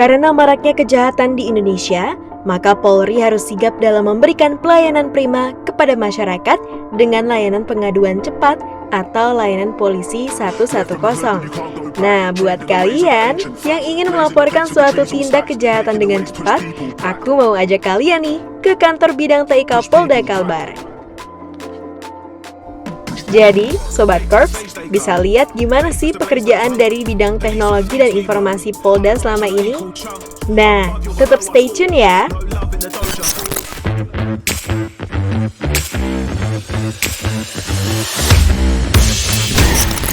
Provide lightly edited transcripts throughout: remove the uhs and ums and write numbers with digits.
Karena maraknya kejahatan di Indonesia, maka Polri harus sigap dalam memberikan pelayanan prima kepada masyarakat dengan layanan pengaduan cepat atau layanan polisi 110. Nah, buat kalian yang ingin melaporkan suatu tindak kejahatan dengan cepat, aku mau ajak kalian nih ke kantor bidang TIK Polda Kalbar. Jadi, Sobat Korps, bisa lihat gimana sih pekerjaan dari bidang teknologi dan informasi Polda selama ini? Nah, tetap stay tune ya!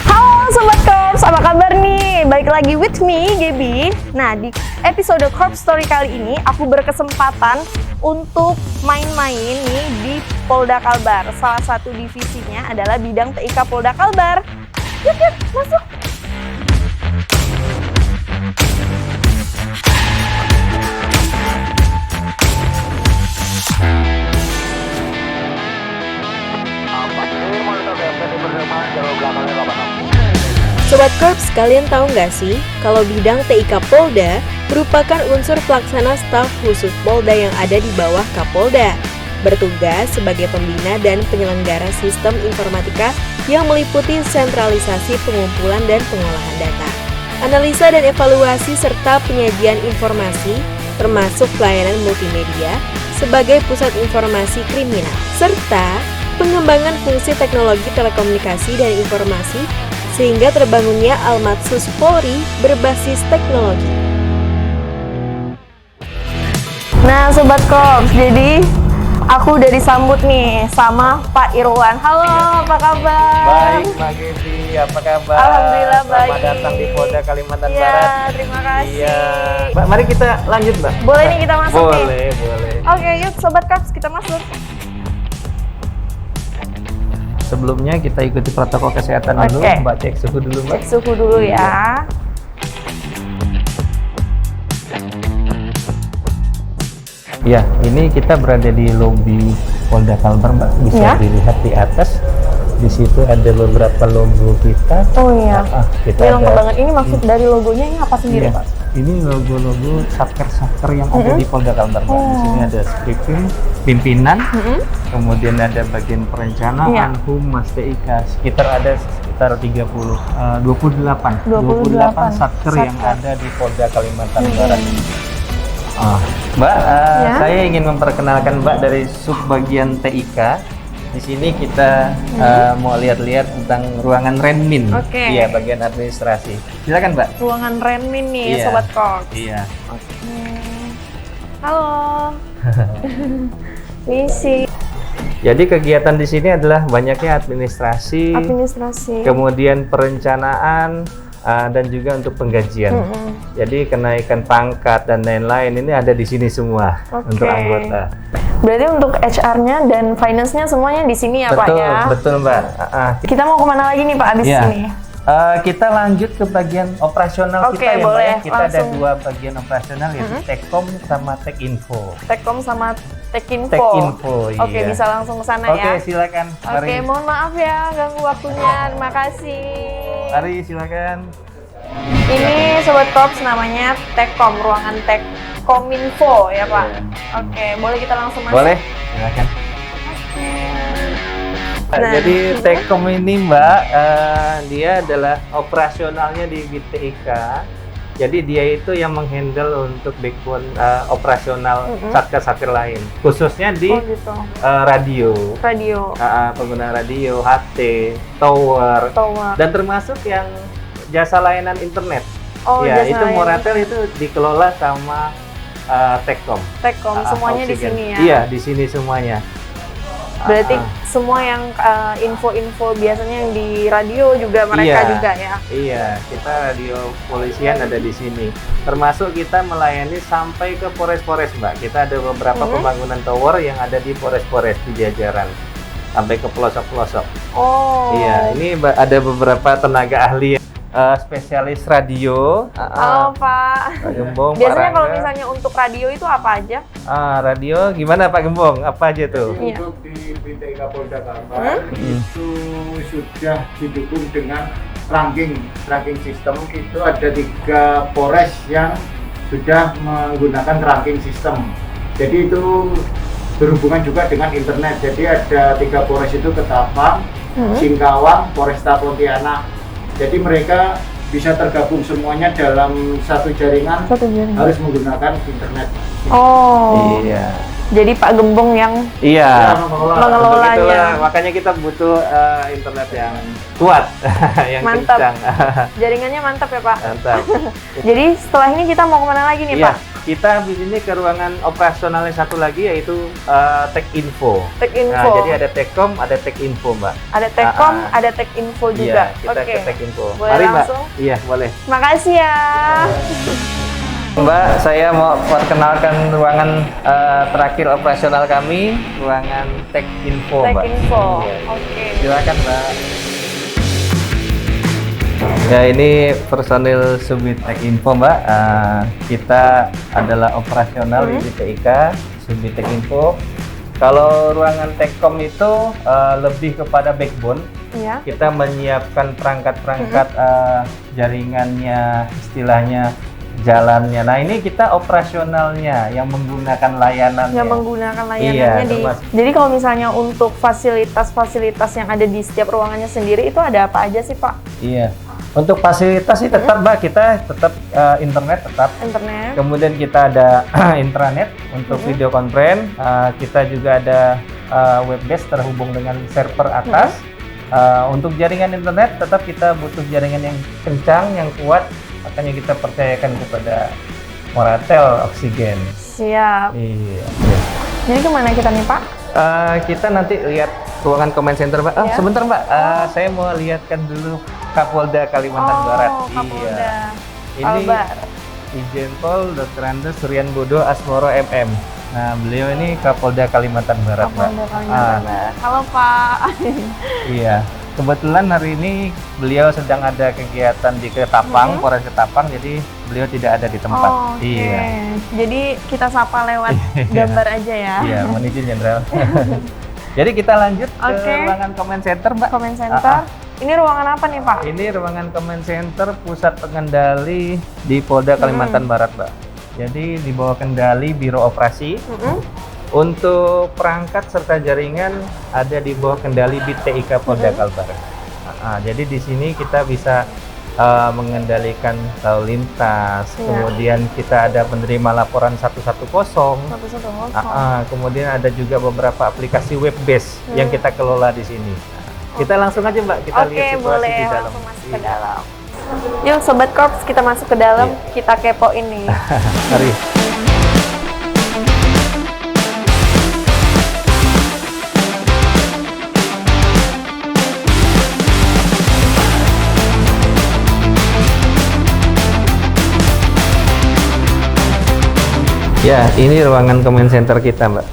Halo Sobat Korps, apa kabar nih? Balik lagi with me, Gaby. Nah, di episode Korps Story kali ini, aku berkesempatan untuk main-main nih di Polda Kalbar. Salah satu divisinya adalah bidang TIK Polda Kalbar. Yuk, masuk! Sobat Korps, kalian tahu nggak sih kalau bidang TIK Polda merupakan unsur pelaksana staf khusus Polda yang ada di bawah Kapolda, bertugas sebagai pembina dan penyelenggara sistem informatika yang meliputi sentralisasi pengumpulan dan pengolahan data, analisa dan evaluasi serta penyajian informasi, termasuk pelayanan multimedia sebagai pusat informasi kriminal, serta pengembangan fungsi teknologi telekomunikasi dan informasi sehingga terbangunnya Almatsus Polri berbasis teknologi. Nah Sobat Korps, jadi aku udah disambut nih sama Pak Irwan. Halo, apa kabar? Baik, Mbak Gaby, apa kabar? Alhamdulillah baik. Selamat datang di Polda Kalimantan Ya, Barat. terima kasih. Iya. Mbak, mari kita lanjut, Mbak. Boleh nih kita masuk nih? Boleh. Oke, yuk Sobat Korps, kita masuk. Sebelumnya kita ikuti protokol kesehatan dulu. Oke. Mbak cek suhu dulu, Mbak. Cek suhu dulu ya. Ya, ini kita berada di lobi Polda Kalbar, Mbak. Bisa Ya. dilihat di atas. Di situ ada beberapa logo kita. Oh iya. Kita Ini lengkap ada banget. Ini maksud dari logonya ini apa sendiri, Iya. Pak? Ini logo-logo satker-satker yang ada di Polda Kalbar, Mbak. Di sini ada skripim, pimpinan, kemudian ada bagian perencanaan, Iya. humas, TIK, sekitar 28 satker yang ada di Polda Kalimantan Barat. Mbak, Ya. saya ingin memperkenalkan Mbak dari subbagian TIK. Di sini kita mau lihat-lihat tentang ruangan Renmin. Oke. Iya, bagian administrasi. Silakan, Mbak. Ruangan Renmin nih, Iya. Sobat Korps. Iya. Halo. Misi Jadi kegiatan di sini adalah banyaknya administrasi, administrasi. kemudian perencanaan, dan juga untuk penggajian. Jadi kenaikan pangkat dan lain-lain ini ada di sini semua untuk anggota. Berarti untuk HR-nya dan finance-nya semuanya di sini ya, Pak ya? Betul, Mbak. Kita mau kemana lagi nih, Pak, abis Iya. ini? Kita lanjut ke bagian operasional Oke, kita ya, Mbak. boleh. Kita ada Langsung. 2 bagian operasional yaitu Tekom sama Tekinfo. Tekom sama Tekinfo. Tekinfo, Oke, iya. bisa langsung ke sana Oke, ya? silakan. Oke, mohon maaf ya ganggu waktunya. Terima kasih. Mari silakan. Ini Sobat Korps namanya Tekom, ruangan Tekominfo ya, Pak? Oke, boleh kita langsung masuk? Boleh, silakan. Nah, Jadi Tekom ini, Mbak, dia adalah operasionalnya di BTIK. Jadi dia itu yang menghandle untuk backbone operasional satker-satker lain, khususnya di Oh gitu. radio, Radio, pengguna radio, HT, tower, dan termasuk yang jasa layanan internet. Oh, Ya, jasa itu layanan Moratel itu dikelola sama Tekom. Tekom, semuanya di Oksigen. sini ya? Iya, di sini semuanya. Berarti semua yang info-info biasanya yang di radio juga mereka Iya. juga ya? Iya, kita radio polisian ada di sini. Termasuk kita melayani sampai ke Polres-Polres, Mbak. Kita ada beberapa pembangunan tower yang ada di Polres-Polres di jajaran. Sampai ke pelosok-pelosok. Oh. Iya, ini ada beberapa tenaga ahli spesialis radio. Halo Pak. Pak Gembong, Pak Biasanya kalau Rangga. misalnya untuk radio itu apa aja? Radio gimana Pak Gembong? Apa aja tuh? Iya. Untuk di BTIK Polda Kalbar itu sudah didukung dengan ranking sistem. Itu ada 3 Polres yang sudah menggunakan ranking system. Jadi itu berhubungan juga dengan internet. Jadi ada 3 Polres itu Ketapang, Singkawang, Polresta Pontianak. Jadi mereka bisa tergabung semuanya dalam satu jaringan, harus menggunakan internet. Oh. Iya. Jadi Pak Gembong yang Iya. mengelolanya. Itulah, makanya kita butuh internet yang kuat, yang Mantap. kencang. jaringannya mantap ya Pak. Mantap. Jadi setelah ini kita mau kemana lagi nih Iya, Pak? kita habis ini ke ruangan operasional yang satu lagi yaitu Tech Info. Tech Info. Nah, jadi ada Techcom, ada Tech Info, Mbak. Ada Techcom, ada Tech Info juga. Iya, kita Oke. ke Tech Info. Boleh Mari, langsung? Mbak. Iya, boleh. Makasih ya. Mbak, saya mau perkenalkan ruangan terakhir operasional kami, ruangan Tech Info, Tech Mbak. Info. Iya. Oke. Silakan, Mbak. Ya, ini personil Subit Tech Info, Mbak. Kita adalah operasional di BTIK, Subit Tech Info. Kalau ruangan Techcom itu lebih kepada backbone. Iya. Kita menyiapkan perangkat-perangkat jaringannya, istilahnya jalannya. Nah, ini kita operasionalnya yang menggunakan layanannya. Yang menggunakan layanannya Iya, di. termasuk. Jadi kalau misalnya untuk fasilitas-fasilitas yang ada di setiap ruangannya sendiri itu ada apa aja sih Pak? Iya. Untuk fasilitas sih tetap, Mbak, kita tetap internet tetap. Internet. Kemudian kita ada intranet untuk video conference. Kita juga ada web base terhubung dengan server atas. Untuk jaringan internet tetap kita butuh jaringan yang kencang, yang kuat. Makanya kita percayakan kepada Moratel Oksigen. Siap. Iya. Jadi kemana kita nih Pak? Kita nanti lihat ruangan comment center, Mbak. Ya. Sebentar, Mbak. Saya mau lihatkan dulu Kapolda Kalimantan Barat. Kapolda. Iya. Ini Kalbar. Ijen Pol Dr. Andes Suryan Bodo Asmoro MM. Nah, beliau ini Kapolda Kalimantan Barat, Mbak. Kapolda Kalimantan Barat. Halo Pak. Iya. Kebetulan hari ini beliau sedang ada kegiatan di Ketapang, Polres Ketapang, jadi beliau tidak ada di tempat. Oh, oke. Iya. Jadi kita sapa lewat gambar aja ya. Iya, mohon izin Jenderal. Jadi kita lanjut ke Oke. ruangan comment center, Mbak. Comment center. Ini ruangan apa nih Pak? Ini ruangan comment center pusat pengendali di Polda Kalimantan Barat, Mbak. Jadi di bawah kendali Biro Operasi. Untuk perangkat serta jaringan ada di bawah kendali BTIK Polda Kalbar. Jadi di sini kita bisa mengendalikan lalu lintas, kemudian kita ada penerima laporan 110. Kemudian ada juga beberapa aplikasi web base yang kita kelola di sini. Kita langsung aja, Mbak, kita lihat situasi boleh di dalam. langsung masuk ke dalam. Yuk Sobat Korps, kita masuk ke dalam, kita kepoin nih. Mari. Ya, ini ruangan comment center kita, Mbak.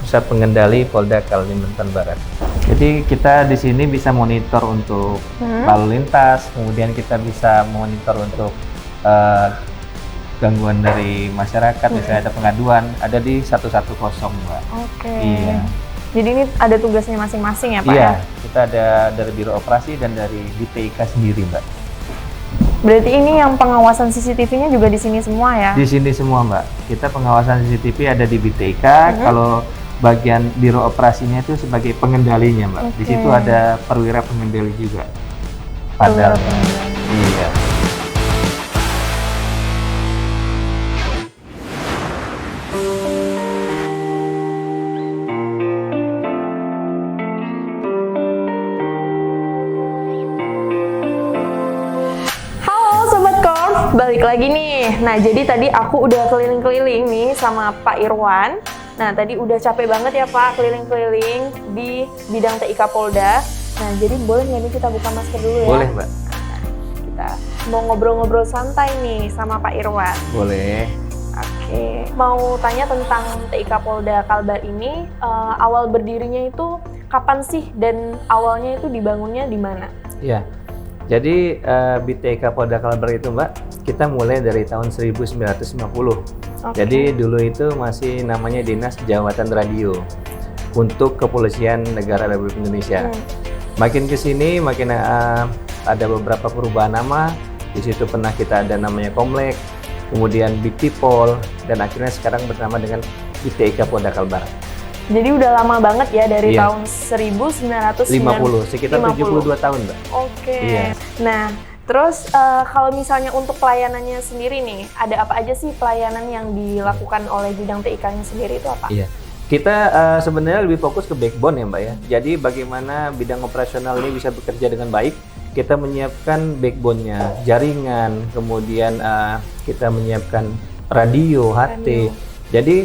Pusat pengendali Polda Kalimantan Barat. Jadi kita di sini bisa monitor untuk lalu lintas, kemudian kita bisa monitor untuk gangguan dari masyarakat, misalnya ada pengaduan, ada di 110, Mbak. Oke. Iya. Jadi ini ada tugasnya masing-masing ya Pak Iya, ya? kita ada dari Biro Operasi dan dari BTIK sendiri, Mbak. Berarti ini yang pengawasan CCTV-nya juga di sini semua ya? Di sini semua, Mbak. Kita pengawasan CCTV ada di BTIK. Kalau bagian Biro Operasinya itu sebagai pengendalinya, Mbak. Di situ ada perwira pengendali juga. Padahal. Iya. Balik lagi nih. Nah, jadi tadi aku udah keliling-keliling nih sama Pak Irwan. Nah, tadi udah capek banget ya Pak keliling-keliling di bidang TIK Polda. Nah, jadi boleh nggak nih kita buka masker dulu ya? Boleh, Mbak. Nah, kita mau ngobrol-ngobrol santai nih sama Pak Irwan. Boleh. Oke. Mau tanya tentang TIK Polda Kalbar ini, awal berdirinya itu kapan sih dan awalnya itu dibangunnya di mana? Iya. Jadi BTIK Polda Kalbar itu, Mbak, kita mulai dari tahun 1950. Jadi dulu itu masih namanya Dinas Jawatan Radio untuk Kepolisian Negara Republik Indonesia. Makin ke sini makin ada beberapa perubahan nama. Di situ pernah kita ada namanya Komlek, kemudian BITIPOL, dan akhirnya sekarang bernama dengan BTIK Polda Kalbar. Jadi udah lama banget ya, dari Iya. tahun 1950, 50, sekitar 72 tahun, Mbak. Oke. Iya. Nah, terus kalau misalnya untuk pelayanannya sendiri nih, ada apa aja sih pelayanan yang dilakukan oleh bidang TIK-nya sendiri itu apa? Iya. Kita sebenarnya lebih fokus ke backbone ya, Mbak ya. Jadi bagaimana bidang operasional ini bisa bekerja dengan baik, kita menyiapkan backbone-nya, jaringan, kemudian kita menyiapkan radio, HT. Jadi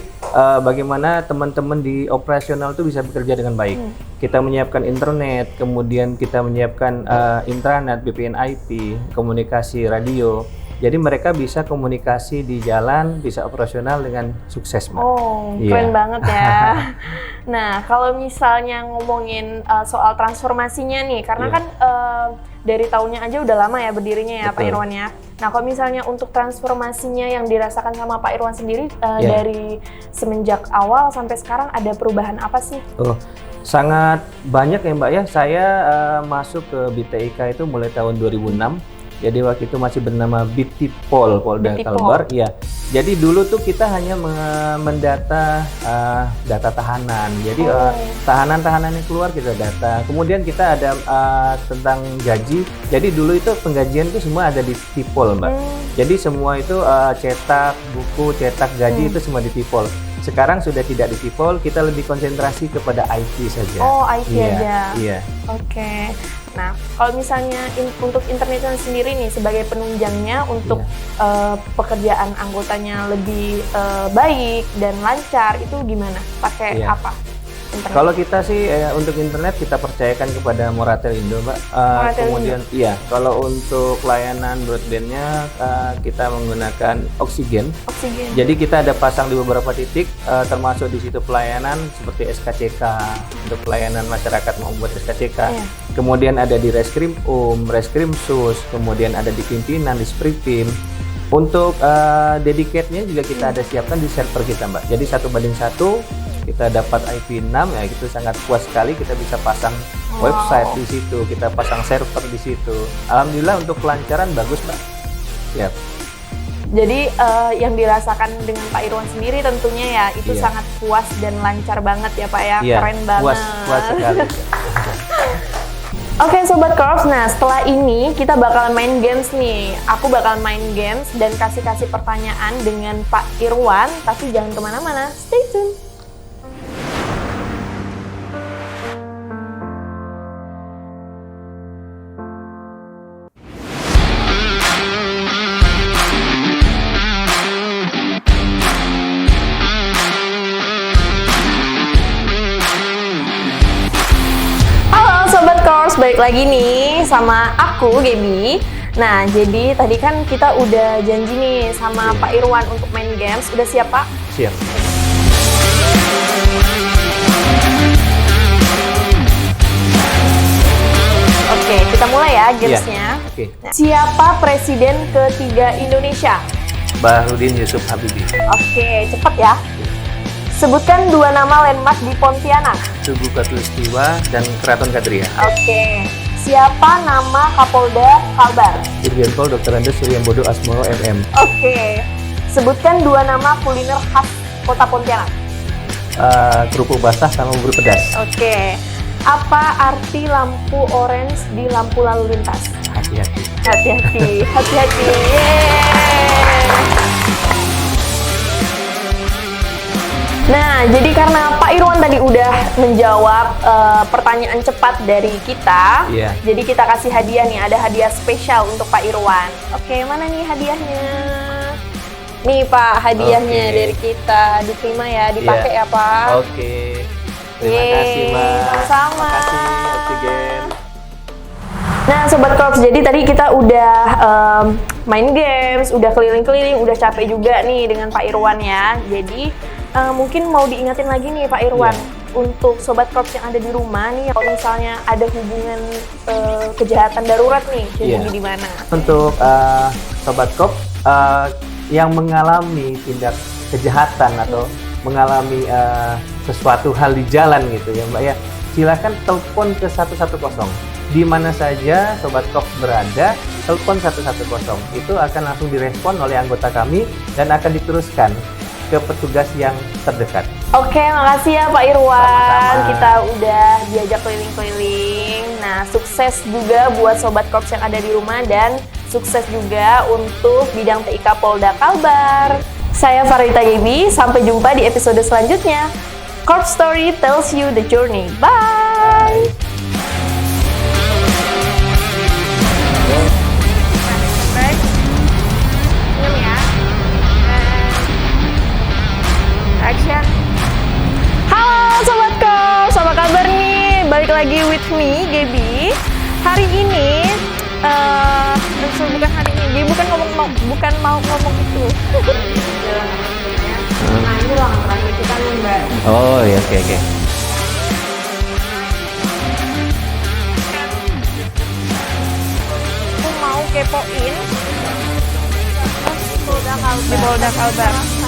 bagaimana teman-teman di operasional itu bisa bekerja dengan baik. Kita menyiapkan internet, kemudian kita menyiapkan intranet, VPN IP, komunikasi radio. Jadi mereka bisa komunikasi di jalan, bisa operasional dengan sukses, Mbak. Oh, Iya. keren banget ya. Nah, kalau misalnya ngomongin soal transformasinya nih, karena Iya. kan dari tahunnya aja udah lama ya berdirinya ya, Pak Betul. Irwan ya. Nah, kalau misalnya untuk transformasinya yang dirasakan sama Pak Irwan sendiri Iya. dari semenjak awal sampai sekarang ada perubahan apa sih? Oh, sangat banyak ya, Mbak ya. Saya masuk ke BTIK itu mulai tahun 2006. Jadi waktu itu masih bernama BITIPOL Polda BITIPOL. Kalbar. Iya. Jadi dulu tuh kita hanya mendata data tahanan. Jadi tahanan-tahanan yang keluar kita data. Kemudian kita ada tentang gaji. Jadi dulu itu penggajian itu semua ada di TIPOL, Mbak. Jadi semua itu cetak buku, cetak gaji itu semua di TIPOL. Sekarang sudah tidak di TIPOL, kita lebih konsentrasi kepada IT saja. Oh, IT Iya, aja. Iya. Oke. Nah, kalau misalnya untuk internetnya sendiri nih sebagai penunjangnya untuk pekerjaan anggotanya lebih baik dan lancar, itu gimana? Pakai Iya. apa? Internet? Kalau kita sih untuk internet kita percayakan kepada Moratel Indo, Mbak. Moratel Kemudian iya, kalau untuk layanan broadbandnya kita menggunakan Oksigen. Oksigen. Jadi kita ada pasang di beberapa titik, termasuk di situ pelayanan seperti SKCK untuk pelayanan masyarakat mau membuat SKCK. Iya. Kemudian ada di Reskrim Reskrim Sus, kemudian ada di pimpinan, di Spripim. Untuk dedicate-nya juga kita ada siapkan di server kita, Mbak. Jadi 1:1 kita dapat IP6 ya, itu sangat puas sekali. Kita bisa pasang website di situ, kita pasang server di situ. Alhamdulillah untuk kelancaran bagus, Mbak. Ya. Jadi yang dirasakan dengan Pak Irwan sendiri tentunya ya itu Iya. sangat puas dan lancar banget ya Pak ya, Iya, keren banget. puas sekali. Oke Sobat Korps, nah setelah ini kita bakalan main games nih. Aku bakalan main games dan kasih pertanyaan dengan Pak Irwan, tapi jangan kemana-mana, stay tune. Halo Sobat Korps, balik lagi nih sama aku, Gaby. Nah, jadi tadi kan kita udah janji nih sama Pak Irwan untuk main games. Udah siap, Pak? Siap. Oke, kita mulai ya gamesnya. Oke. Nah, siapa presiden ketiga Indonesia? Bahrudin Yusuf Habibie. Oke, cepet ya. Sebutkan dua nama landmark di Pontianak. Tugu Katulistiwa dan Keraton Kadria. Oke. Siapa nama Kapolda Kalbar? Irjen Pol Dr. Andes Suryambodo Asmoro MM. Oke. Sebutkan dua nama kuliner khas Kota Pontianak. Kerupuk basah sama bubur pedas. Oke. Apa arti lampu orange di lampu lalu lintas? Hati-hati. Hati-hati, hati-hati. Yeay. Nah, jadi karena Pak Irwan tadi udah menjawab pertanyaan cepat dari kita, Iya. jadi kita kasih hadiah nih, ada hadiah spesial untuk Pak Irwan. Oke, mana nih hadiahnya? Nih Pak, hadiahnya Oke. dari kita, diterima ya, dipakai Iya. ya Pak. Oke. Terima Yeay, kasih, Mbak. sama-sama. Terima kasih, Oksigen. Nah, Sobat Korps, jadi tadi kita udah main games, udah keliling-keliling, udah capek juga nih dengan Pak Irwan ya. Jadi mungkin mau diingatin lagi nih Pak Irwan, untuk Sobat Korps yang ada di rumah nih, kalau misalnya ada hubungan kejahatan darurat nih, hubungi di mana? Untuk Sobat Kop yang mengalami tindak kejahatan atau mengalami sesuatu hal di jalan gitu ya Mbak ya, silakan telepon ke 110. di mana saja Sobat Cops berada, telepon 110. Itu akan langsung direspon oleh anggota kami dan akan diteruskan ke petugas yang terdekat. Oke, makasih ya Pak Irwan. Sama-sama. Kita udah diajak keliling-keliling. Nah, sukses juga buat Sobat Cops yang ada di rumah dan sukses juga untuk bidang TIK Polda Kalbar. Saya Farita Gaby, sampai jumpa di episode selanjutnya. Corps Story tells you the journey. Bye! Senyum ya. Action. Halo Sobat Cops, apa kabar nih? Balik lagi with me, Gaby. Hari ini, bukan hari ini, Gaby bukan mau ngomong itu. Nah, ini ruangan terakhir kita nih, Mbak. Oh ya, oke. Aku mau kepoin di Polda Kalbar.